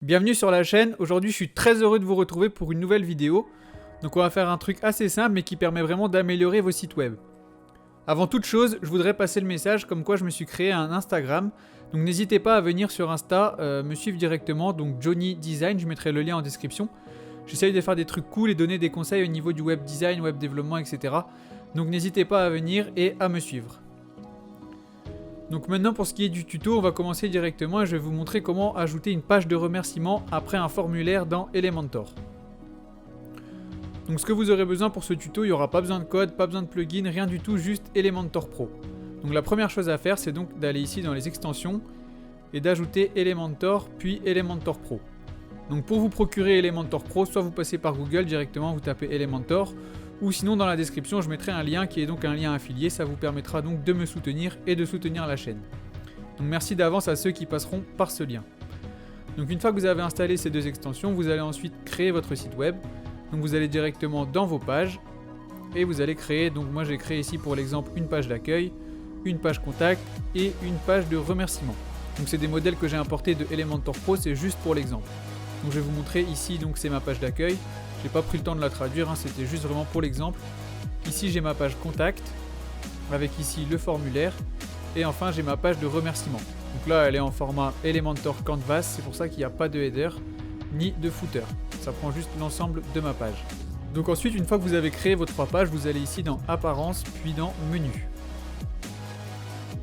Bienvenue sur la chaîne, aujourd'hui je suis très heureux de vous retrouver pour une nouvelle vidéo. Donc on va faire un truc assez simple mais qui permet vraiment d'améliorer vos sites web. Avant toute chose, je voudrais passer le message comme quoi je me suis créé un Instagram. Donc n'hésitez pas à venir sur Insta, me suivre directement, donc Johnny Design, je mettrai le lien en description. J'essaye de faire des trucs cool et donner des conseils au niveau du web design, web développement, etc. Donc n'hésitez pas à venir et à me suivre. Donc maintenant pour ce qui est du tuto, on va commencer directement et je vais vous montrer comment ajouter une page de remerciement après un formulaire dans Elementor. Donc ce que vous aurez besoin pour ce tuto, il n'y aura pas besoin de code, pas besoin de plugin, rien du tout, juste Elementor Pro. Donc la première chose à faire, c'est donc d'aller ici dans les extensions et d'ajouter Elementor puis Elementor Pro. Donc pour vous procurer Elementor Pro, soit vous passez par Google directement, vous tapez Elementor, ou sinon dans la description je mettrai un lien qui est donc un lien affilié, ça vous permettra donc de me soutenir et de soutenir la chaîne. Donc merci d'avance à ceux qui passeront par ce lien. Donc une fois que vous avez installé ces deux extensions, vous allez ensuite créer votre site web. Donc vous allez directement dans vos pages et vous allez créer, donc moi j'ai créé ici pour l'exemple une page d'accueil, une page contact et une page de remerciement. Donc c'est des modèles que j'ai importés de Elementor Pro, c'est juste pour l'exemple. Donc je vais vous montrer ici, donc c'est ma page d'accueil. J'ai pas pris le temps de la traduire, c'était juste vraiment pour l'exemple. Ici j'ai ma page contact, avec ici le formulaire, et enfin j'ai ma page de remerciement. Donc là elle est en format Elementor Canvas, c'est pour ça qu'il n'y a pas de header, ni de footer. Ça prend juste l'ensemble de ma page. Donc ensuite, une fois que vous avez créé vos trois pages, vous allez ici dans Apparence, puis dans Menu.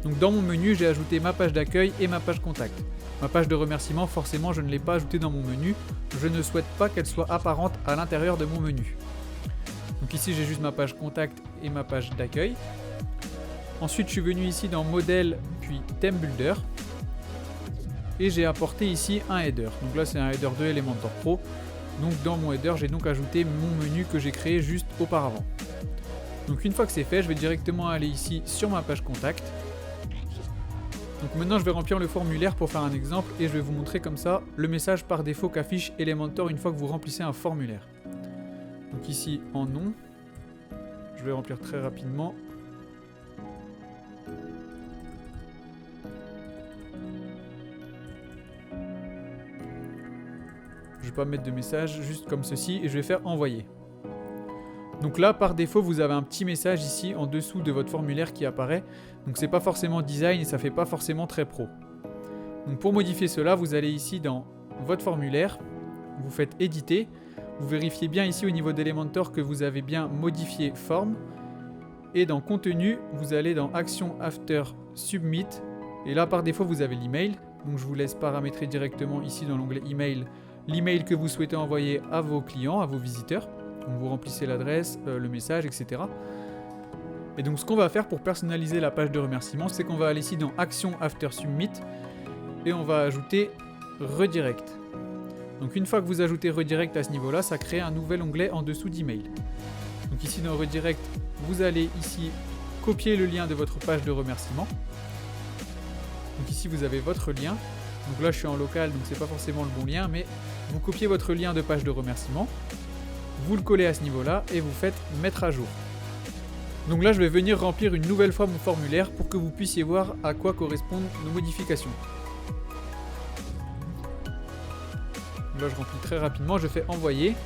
Donc dans mon menu, j'ai ajouté ma page d'accueil et ma page contact. Ma page de remerciement, forcément, je ne l'ai pas ajoutée dans mon menu. Je ne souhaite pas qu'elle soit apparente à l'intérieur de mon menu. Donc ici, j'ai juste ma page contact et ma page d'accueil. Ensuite, je suis venu ici dans Modèle, puis Theme Builder. Et j'ai apporté ici un header. Donc là, c'est un header de Elementor Pro. Donc dans mon header, j'ai donc ajouté mon menu que j'ai créé juste auparavant. Donc une fois que c'est fait, je vais directement aller ici sur ma page contact. Donc maintenant je vais remplir le formulaire pour faire un exemple et je vais vous montrer comme ça le message par défaut qu'affiche Elementor une fois que vous remplissez un formulaire. Donc ici en nom, je vais remplir très rapidement. Je vais pas mettre de message, juste comme ceci et je vais faire envoyer. Donc là, par défaut, vous avez un petit message ici en dessous de votre formulaire qui apparaît. Donc c'est pas forcément design et ça fait pas forcément très pro. Donc pour modifier cela, vous allez ici dans votre formulaire, vous faites éditer, vous vérifiez bien ici au niveau d'Elementor que vous avez bien modifié forme. Et dans contenu, vous allez dans action after submit. Et là, par défaut, vous avez l'email. Donc je vous laisse paramétrer directement ici dans l'onglet email l'email que vous souhaitez envoyer à vos clients, à vos visiteurs. Donc vous remplissez l'adresse, le message, etc. Et donc ce qu'on va faire pour personnaliser la page de remerciement, c'est qu'on va aller ici dans Action After Submit et on va ajouter Redirect. Donc une fois que vous ajoutez Redirect à ce niveau-là, ça crée un nouvel onglet en dessous d'email. Donc ici dans Redirect, vous allez ici copier le lien de votre page de remerciement. Donc ici vous avez votre lien. Donc là je suis en local, donc c'est pas forcément le bon lien, mais vous copiez votre lien de page de remerciement. Vous le collez à ce niveau-là et vous faites mettre à jour. Donc là, je vais venir remplir une nouvelle fois mon formulaire pour que vous puissiez voir à quoi correspondent nos modifications. Là, je remplis très rapidement, je fais envoyer.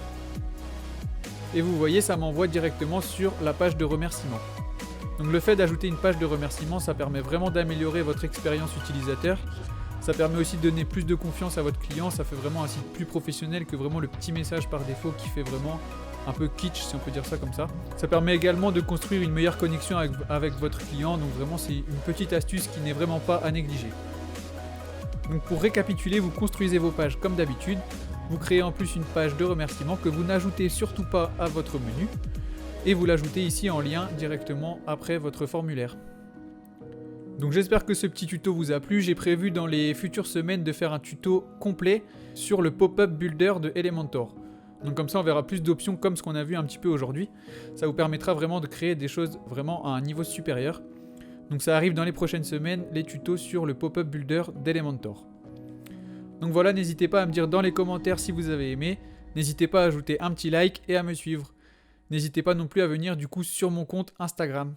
Et vous voyez, ça m'envoie directement sur la page de remerciement. Donc le fait d'ajouter une page de remerciement, ça permet vraiment d'améliorer votre expérience utilisateur. Ça permet aussi de donner plus de confiance à votre client, ça fait vraiment un site plus professionnel que vraiment le petit message par défaut qui fait vraiment un peu kitsch si on peut dire ça comme ça. Ça permet également de construire une meilleure connexion avec votre client, donc vraiment c'est une petite astuce qui n'est vraiment pas à négliger. Donc pour récapituler, vous construisez vos pages comme d'habitude, vous créez en plus une page de remerciement que vous n'ajoutez surtout pas à votre menu et vous l'ajoutez ici en lien directement après votre formulaire. Donc j'espère que ce petit tuto vous a plu, j'ai prévu dans les futures semaines de faire un tuto complet sur le pop-up builder de Elementor. Donc comme ça on verra plus d'options comme ce qu'on a vu un petit peu aujourd'hui. Ça vous permettra vraiment de créer des choses vraiment à un niveau supérieur. Donc ça arrive dans les prochaines semaines, les tutos sur le pop-up builder d'Elementor. Donc voilà, n'hésitez pas à me dire dans les commentaires si vous avez aimé. N'hésitez pas à ajouter un petit like et à me suivre. N'hésitez pas non plus à venir du coup sur mon compte Instagram.